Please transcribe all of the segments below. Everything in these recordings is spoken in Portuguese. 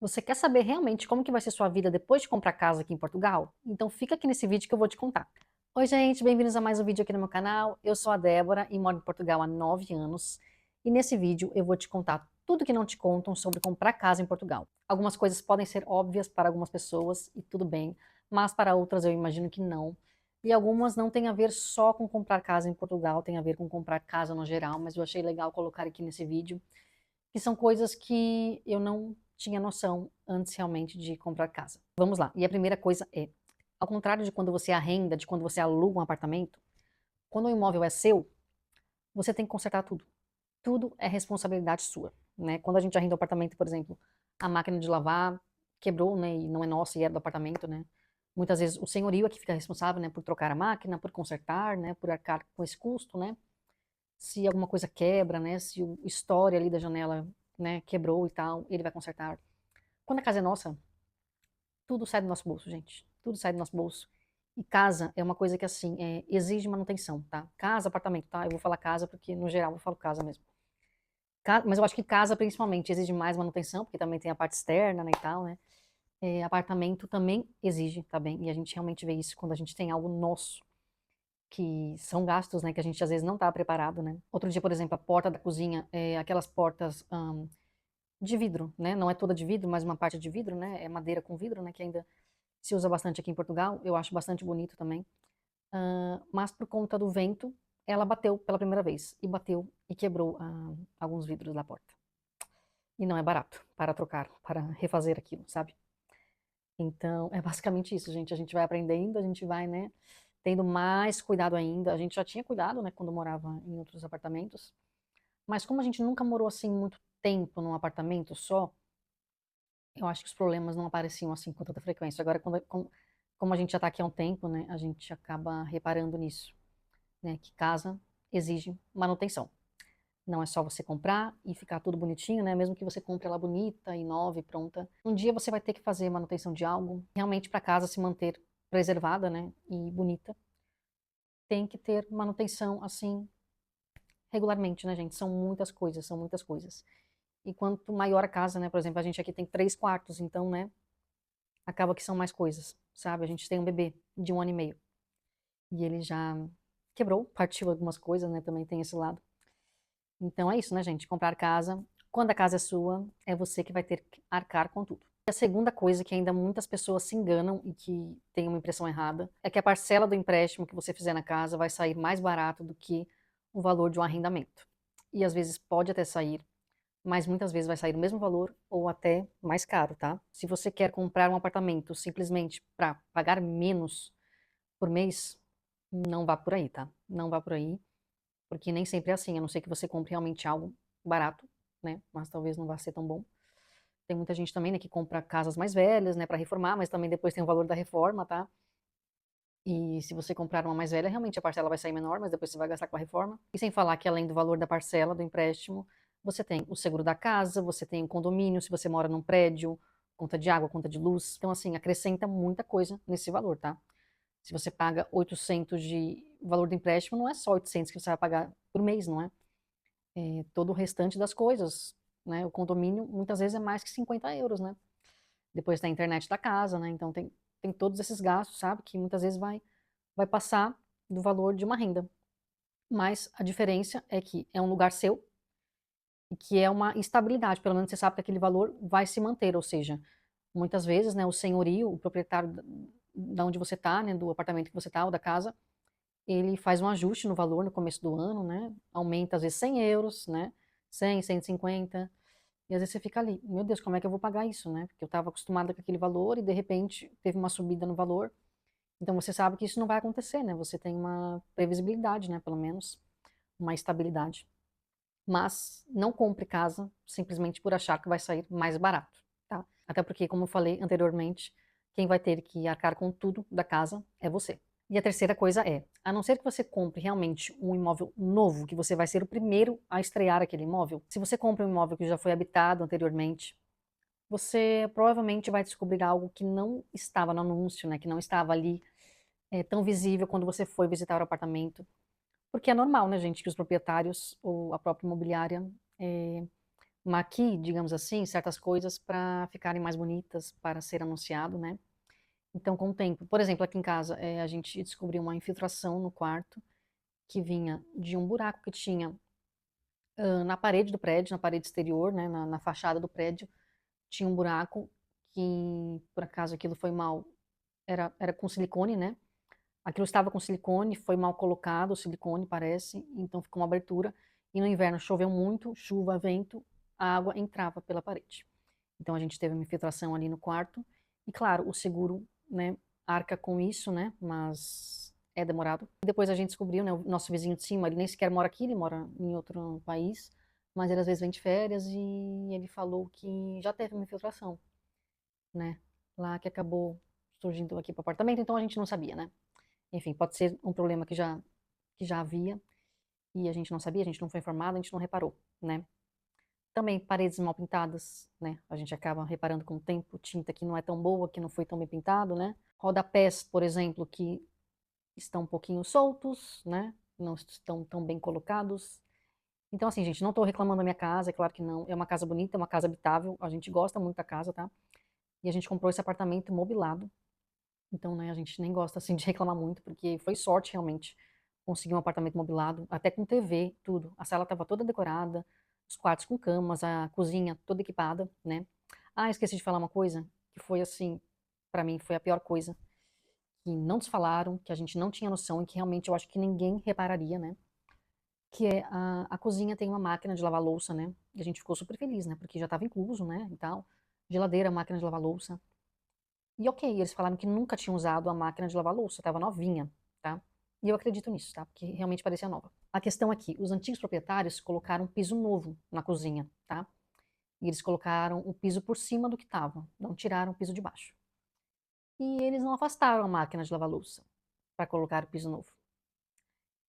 Você quer saber realmente como que vai ser sua vida depois de comprar casa aqui em Portugal? Então fica aqui nesse vídeo que eu vou te contar. Oi gente, bem-vindos a mais um vídeo aqui no meu canal. Eu sou a Débora e moro em Portugal há 9 anos. E nesse vídeo eu vou te contar tudo que não te contam sobre comprar casa em Portugal. Algumas coisas podem ser óbvias para algumas pessoas e tudo bem, mas para outras eu imagino que não. E algumas não têm a ver só com comprar casa em Portugal, tem a ver com comprar casa no geral, mas eu achei legal colocar aqui nesse vídeo que são coisas que eu não tinha noção antes realmente de comprar casa. Vamos lá. E a primeira coisa é, ao contrário de quando você arrenda, de quando você aluga um apartamento, quando o imóvel é seu, você tem que consertar tudo. Tudo é responsabilidade sua, né? Quando a gente arrenda um apartamento, por exemplo, a máquina de lavar quebrou, né, e não é nossa e é do apartamento, né? Muitas vezes o senhorio é que fica responsável, né, por trocar a máquina, por consertar, né, por arcar com esse custo, né? Se alguma coisa quebra, né, se o story ali da janela, né, quebrou e tal, ele vai consertar. Quando a casa é nossa, tudo sai do nosso bolso, gente. Tudo sai do nosso bolso. E casa é uma coisa que, assim, exige manutenção, tá? Casa, apartamento, tá? Eu vou falar casa porque, no geral, eu falo casa mesmo. Mas eu acho que casa, principalmente, exige mais manutenção, porque também tem a parte externa, né, e tal, né? Apartamento também exige, tá bem? E a gente realmente vê isso quando a gente tem algo nosso, que são gastos, né, que a gente às vezes não tá preparado, né? Outro dia, por exemplo, a porta da cozinha, aquelas portas de vidro, né? Não é toda de vidro, mas uma parte de vidro, né? É madeira com vidro, né? Que ainda se usa bastante aqui em Portugal. Eu acho bastante bonito também. Mas por conta do vento, ela bateu pela primeira vez. E bateu e quebrou alguns vidros da porta. E não é barato para trocar, para refazer aquilo, sabe? Então, é basicamente isso, gente. A gente vai aprendendo, a gente vai, né? Tendo mais cuidado ainda. A gente já tinha cuidado, né? Quando morava em outros apartamentos. Mas como a gente nunca morou assim muito tempo num apartamento só, eu acho que os problemas não apareciam assim com tanta frequência. Agora, como a gente já está aqui há um tempo, né, a gente acaba reparando nisso, né, que casa exige manutenção. Não é só você comprar e ficar tudo bonitinho, né, mesmo que você compre ela bonita e nova e pronta. Um dia você vai ter que fazer manutenção de algo, realmente para a casa se manter preservada, né, e bonita. Tem que ter manutenção, assim, regularmente, né, gente? São muitas coisas, são muitas coisas. E quanto maior a casa, né, por exemplo, a gente aqui tem 3 quartos, então, né, acaba que são mais coisas, sabe? A gente tem um bebê de 1 ano e meio e ele já quebrou, partiu algumas coisas, né? Também tem esse lado. Então é isso, né, gente? Comprar casa. Quando a casa é sua, é você que vai ter que arcar com tudo. E a segunda coisa que ainda muitas pessoas se enganam e que tem uma impressão errada é que a parcela do empréstimo que você fizer na casa vai sair mais barato do que o valor de um arrendamento. E às vezes pode até sair, mas muitas vezes vai sair o mesmo valor ou até mais caro, tá? Se você quer comprar um apartamento simplesmente para pagar menos por mês, não vá por aí, tá? Não vá por aí, porque nem sempre é assim, a não ser que você compre realmente algo barato, né? Mas talvez não vá ser tão bom. Tem muita gente também, né, que compra casas mais velhas, né, para reformar, mas também depois tem o valor da reforma, tá? E se você comprar uma mais velha, realmente a parcela vai sair menor, mas depois você vai gastar com a reforma. E sem falar que além do valor da parcela do empréstimo, você tem o seguro da casa, você tem o condomínio, se você mora num prédio, conta de água, conta de luz. Então, assim, acrescenta muita coisa nesse valor, tá? Se você paga 800 de valor do empréstimo, não é só 800 que você vai pagar por mês, não é? É todo o restante das coisas, né? O condomínio muitas vezes é mais que 50 euros, né? Depois tem a internet da casa, né? Então tem todos esses gastos, sabe? Que muitas vezes vai passar do valor de uma renda. Mas a diferença é que é um lugar seu e que é uma estabilidade, pelo menos você sabe que aquele valor vai se manter, ou seja, muitas vezes, né, o senhorio, o proprietário da onde você está, né, do apartamento que você está ou da casa, ele faz um ajuste no valor no começo do ano, né, aumenta às vezes 100 euros, né, 100, 150, e às vezes você fica ali, meu Deus, como é que eu vou pagar isso, né, porque eu estava acostumada com aquele valor e de repente teve uma subida no valor. Então você sabe que isso não vai acontecer, né? Você tem uma previsibilidade, né? Pelo menos uma estabilidade. Mas não compre casa simplesmente por achar que vai sair mais barato, tá? Até porque, como eu falei anteriormente, quem vai ter que arcar com tudo da casa é você. E a terceira coisa é, a não ser que você compre realmente um imóvel novo, que você vai ser o primeiro a estrear aquele imóvel, se você compra um imóvel que já foi habitado anteriormente, você provavelmente vai descobrir algo que não estava no anúncio, né? Que não estava ali tão visível quando você foi visitar o apartamento. Porque é normal, né, gente, que os proprietários ou a própria imobiliária maquie, digamos assim, certas coisas para ficarem mais bonitas, para ser anunciado, né? Então, com o tempo, por exemplo, aqui em casa, a gente descobriu uma infiltração no quarto que vinha de um buraco que tinha na parede do prédio, na parede exterior, né, na fachada do prédio, tinha um buraco que, por acaso, aquilo foi mal, era com silicone, né? Aquilo estava com silicone, foi mal colocado o silicone, parece, então ficou uma abertura. E no inverno choveu muito, chuva, vento, a água entrava pela parede. Então a gente teve uma infiltração ali no quarto. E claro, o seguro, né, arca com isso, né, mas é demorado. E depois a gente descobriu, né, o nosso vizinho de cima, ele nem sequer mora aqui, ele mora em outro país, mas ele às vezes vem de férias e ele falou que já teve uma infiltração, né, lá que acabou surgindo aqui para o apartamento, então a gente não sabia, né. Enfim, pode ser um problema que já havia e a gente não sabia, a gente não foi informado, a gente não reparou, né. Também paredes mal pintadas, né, a gente acaba reparando com o tempo, tinta que não é tão boa, que não foi tão bem pintado, né. Rodapés, por exemplo, que estão um pouquinho soltos, né, não estão tão bem colocados. Então assim, gente, não estou reclamando da minha casa, é claro que não, é uma casa bonita, é uma casa habitável, a gente gosta muito da casa, tá. E a gente comprou esse apartamento mobilado, então, né, a gente nem gosta, assim, de reclamar muito, porque foi sorte realmente conseguir um apartamento mobilado, até com TV, tudo. A sala estava toda decorada, os quartos com camas, a cozinha toda equipada, né. Ah, esqueci de falar uma coisa, que foi assim, pra mim foi a pior coisa, que não nos falaram, que a gente não tinha noção e que realmente eu acho que ninguém repararia, né, que é a cozinha tem uma máquina de lavar louça, né, e a gente ficou super feliz, né, porque já estava incluso, né, e tal. Geladeira, máquina de lavar louça. E ok, eles falaram que nunca tinham usado a máquina de lavar louça, estava novinha, tá. E eu acredito nisso, tá, porque realmente parecia nova. A questão aqui, os antigos proprietários colocaram um piso novo na cozinha, tá. E eles colocaram o piso por cima do que estava, não tiraram o piso de baixo. E eles não afastaram a máquina de lavar louça para colocar o piso novo.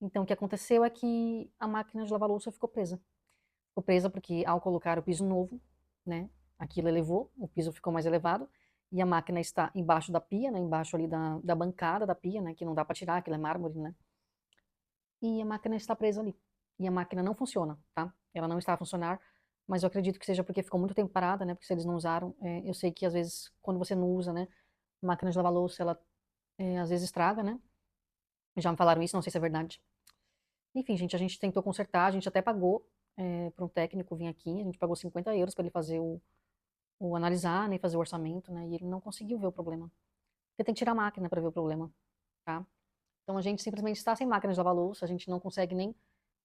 Então o que aconteceu é que a máquina de lavar louça ficou presa. Ficou presa porque ao colocar o piso novo, né, aquilo elevou, o piso ficou mais elevado, e a máquina está embaixo da pia, né, embaixo ali da bancada da pia, né, que não dá para tirar, aquilo é mármore, né, e a máquina está presa ali. E a máquina não funciona, tá? Ela não está a funcionar, mas eu acredito que seja porque ficou muito tempo parada, né, porque se eles não usaram, eu sei que às vezes quando você não usa, né, a máquina de lavar louça, ela às vezes estraga, né, já me falaram isso, não sei se é verdade. Enfim, gente, a gente tentou consertar, a gente até pagou para um técnico vir aqui, a gente pagou 50 euros para ele fazer o analisar, né, fazer o orçamento, né, e ele não conseguiu ver o problema. Porque tem que tirar a máquina para ver o problema, tá? Então a gente simplesmente está sem máquina de lavar louça, a gente não consegue nem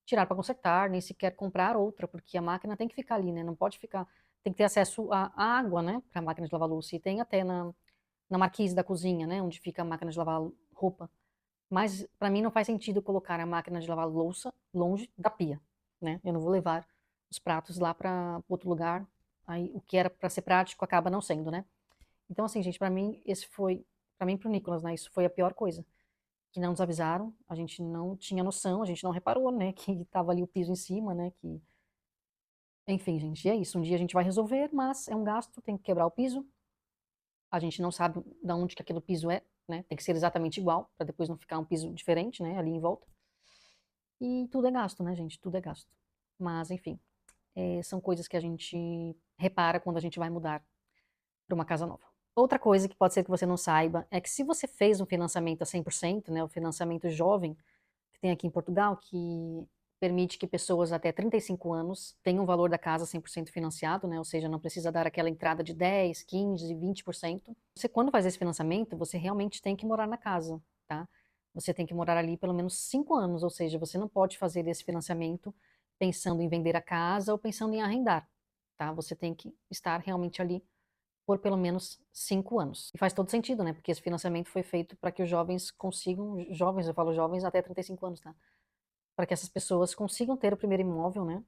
tirar para consertar, nem sequer comprar outra, porque a máquina tem que ficar ali, né, não pode ficar, tem que ter acesso à água, né, para a máquina de lavar louça, e tem até na marquise da cozinha, né, onde fica a máquina de lavar roupa. Mas para mim não faz sentido colocar a máquina de lavar louça longe da pia, né? Eu não vou levar os pratos lá para outro lugar. Aí o que era para ser prático acaba não sendo, né? Então assim, gente, para mim esse foi, para mim e pro Nicolas, né, isso foi a pior coisa, que não nos avisaram, a gente não tinha noção, a gente não reparou, né, que estava ali o piso em cima, né, que enfim, gente, é isso. Um dia a gente vai resolver, mas é um gasto, tem que quebrar o piso. A gente não sabe de onde que aquele piso é, né? Tem que ser exatamente igual, para depois não ficar um piso diferente, né, ali em volta. E tudo é gasto, né, gente? Tudo é gasto. Mas, enfim, são coisas que a gente repara quando a gente vai mudar para uma casa nova. Outra coisa que pode ser que você não saiba é que se você fez um financiamento a 100%, né, o financiamento jovem, que tem aqui em Portugal, que permite que pessoas até 35 anos tenham o valor da casa 100% financiado, né, ou seja, não precisa dar aquela entrada de 10, 15, 20%. Você, quando faz esse financiamento, você realmente tem que morar na casa, tá? Você tem que morar ali pelo menos 5 anos, ou seja, você não pode fazer esse financiamento pensando em vender a casa ou pensando em arrendar, tá? Você tem que estar realmente ali por pelo menos 5 anos. E faz todo sentido, né? Porque esse financiamento foi feito para que os jovens consigam, jovens, eu falo jovens até 35 anos, tá? Para que essas pessoas consigam ter o primeiro imóvel, né?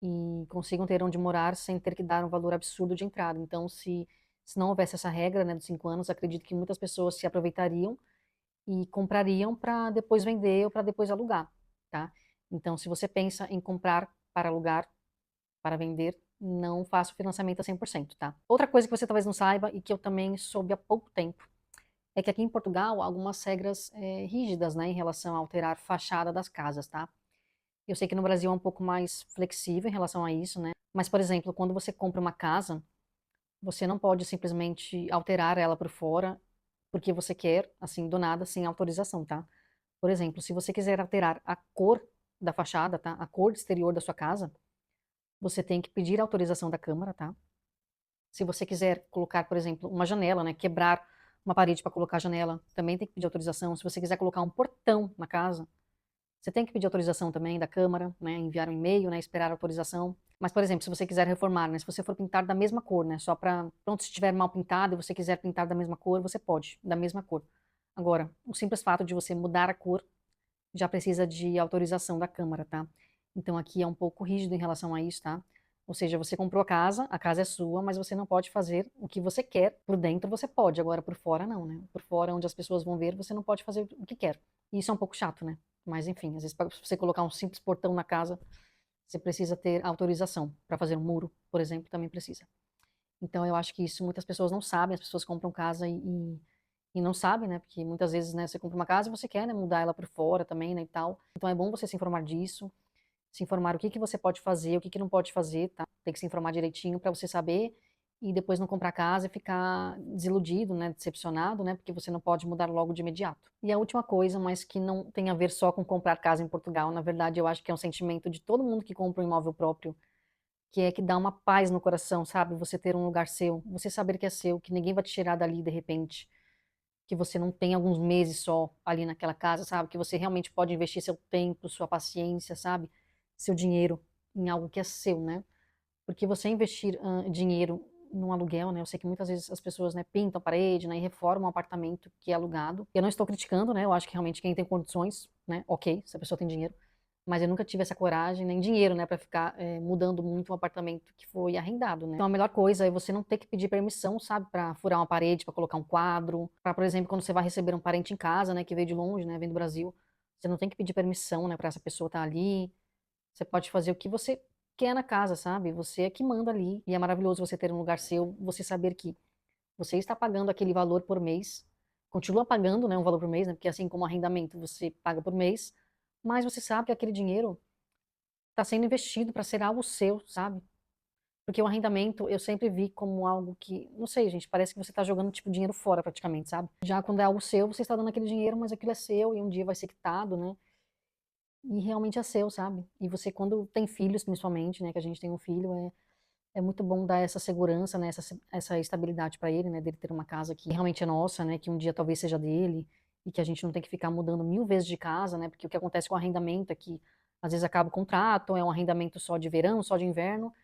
E consigam ter onde morar sem ter que dar um valor absurdo de entrada. Então, se não houvesse essa regra, né, dos 5 anos, acredito que muitas pessoas se aproveitariam e comprariam para depois vender ou para depois alugar, tá? Então, se você pensa em comprar para alugar, para vender, não faça o financiamento a 100%, tá? Outra coisa que você talvez não saiba e que eu também soube há pouco tempo é que aqui em Portugal há algumas regras rígidas, né, em relação a alterar fachada das casas, tá? Eu sei que no Brasil é um pouco mais flexível em relação a isso, né? Mas, por exemplo, quando você compra uma casa, você não pode simplesmente alterar ela por fora porque você quer, assim, do nada, sem autorização, tá? Por exemplo, se você quiser alterar a cor da fachada, tá? A cor exterior da sua casa, você tem que pedir autorização da Câmara, tá? Se você quiser colocar, por exemplo, uma janela, né? Quebrar uma parede para colocar janela, também tem que pedir autorização. Se você quiser colocar um portão na casa, você tem que pedir autorização também da Câmara, né? Enviar um e-mail, né? Esperar autorização. Mas, por exemplo, se você quiser reformar, né? Se você for pintar da mesma cor, né? Só para, pronto, se estiver mal pintado e você quiser pintar da mesma cor, você pode, da mesma cor. Agora, o simples fato de você mudar a cor já precisa de autorização da Câmara, tá? Então aqui é um pouco rígido em relação a isso, tá? Ou seja, você comprou a casa é sua, mas você não pode fazer o que você quer. Por dentro você pode, agora por fora não, né? Por fora, onde as pessoas vão ver, você não pode fazer o que quer. E isso é um pouco chato, né? Mas enfim, às vezes para você colocar um simples portão na casa, você precisa ter autorização. Para fazer um muro, por exemplo, também precisa. Então eu acho que isso muitas pessoas não sabem, as pessoas compram casa e não sabem, né? Porque muitas vezes, né, você compra uma casa e você quer, né, mudar ela por fora também, né, e tal. Então é bom você se informar disso, se informar o que que você pode fazer, o que que não pode fazer, tá? Tem que se informar direitinho para você saber e depois não comprar casa e ficar desiludido, né, decepcionado, né, porque você não pode mudar logo de imediato. E a última coisa, mas que não tem a ver só com comprar casa em Portugal, na verdade eu acho que é um sentimento de todo mundo que compra um imóvel próprio, que é que dá uma paz no coração, sabe? Você ter um lugar seu, você saber que é seu, que ninguém vai te tirar dali de repente, que você não tem alguns meses só ali naquela casa, sabe? Que você realmente pode investir seu tempo, sua paciência, sabe? Seu dinheiro em algo que é seu, né? Porque você investir dinheiro num aluguel, né? Eu sei que muitas vezes as pessoas, né, pintam a parede, né, e reformam um apartamento que é alugado. Eu não estou criticando, né? Eu acho que realmente quem tem condições, né, ok, se a pessoa tem dinheiro, mas eu nunca tive essa coragem, nem dinheiro, né, para ficar mudando muito um apartamento que foi arrendado, né? Então a melhor coisa é você não ter que pedir permissão, sabe, para furar uma parede, para colocar um quadro, para, por exemplo, quando você vai receber um parente em casa, né, que veio de longe, né, vem do Brasil, você não tem que pedir permissão, né, para essa pessoa estar ali. Você pode fazer o que você quer na casa, sabe? Você é que manda ali. E é maravilhoso você ter um lugar seu, você saber que você está pagando aquele valor por mês, continua pagando, né, um valor por mês, né, porque assim como arrendamento você paga por mês, mas você sabe que aquele dinheiro está sendo investido para ser algo seu, sabe? Porque o arrendamento eu sempre vi como algo que, não sei, gente, parece que você está jogando tipo dinheiro fora praticamente, sabe? Já quando é algo seu, você está dando aquele dinheiro, mas aquilo é seu e um dia vai ser quitado, né? E realmente é seu, sabe? E você, quando tem filhos, principalmente, né, que a gente tem um filho, é muito bom dar essa segurança, né, essa estabilidade para ele, né, dele ter uma casa que realmente é nossa, né, que um dia talvez seja dele, e que a gente não tem que ficar mudando 1000 vezes de casa, né, porque o que acontece com o arrendamento é que às vezes acaba o contrato, é um arrendamento só de verão, só de inverno,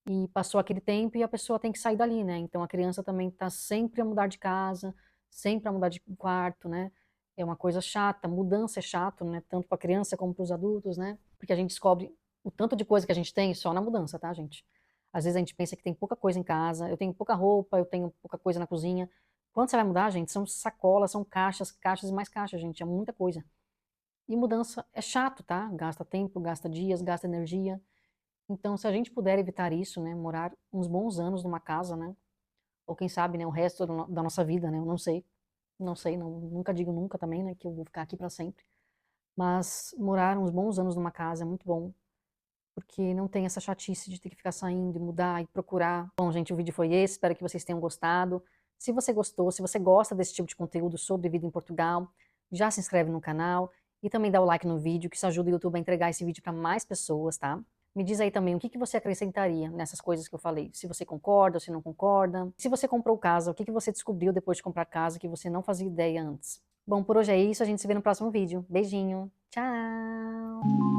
e passou aquele tempo e a pessoa tem que sair dali, né, então a criança também está sempre a mudar de casa, sempre a mudar de quarto, né, é uma coisa chata, mudança é chato, né, tanto para a criança como para os adultos, né, porque a gente descobre o tanto de coisa que a gente tem só na mudança, tá, gente? Às vezes a gente pensa que tem pouca coisa em casa, eu tenho pouca roupa, eu tenho pouca coisa na cozinha. Quando você vai mudar, gente, são sacolas, são caixas, caixas e mais caixas, gente, é muita coisa. E mudança é chato, tá? Gasta tempo, gasta dias, gasta energia. Então, se a gente puder evitar isso, né, morar uns bons anos numa casa, né, ou quem sabe, né, o resto da nossa vida, né, eu não sei, não sei, não, nunca digo nunca também, né, que eu vou ficar aqui para sempre. Mas morar uns bons anos numa casa é muito bom, porque não tem essa chatice de ter que ficar saindo e mudar e procurar. Bom, gente, o vídeo foi esse, espero que vocês tenham gostado. Se você gostou, se você gosta desse tipo de conteúdo sobre vida em Portugal, já se inscreve no canal e também dá o like no vídeo, que isso ajuda o YouTube a entregar esse vídeo para mais pessoas, tá? Me diz aí também o que que você acrescentaria nessas coisas que eu falei, se você concorda ou se não concorda. Se você comprou casa, o que que você descobriu depois de comprar casa que você não fazia ideia antes. Bom, por hoje é isso, a gente se vê no próximo vídeo. Beijinho, tchau!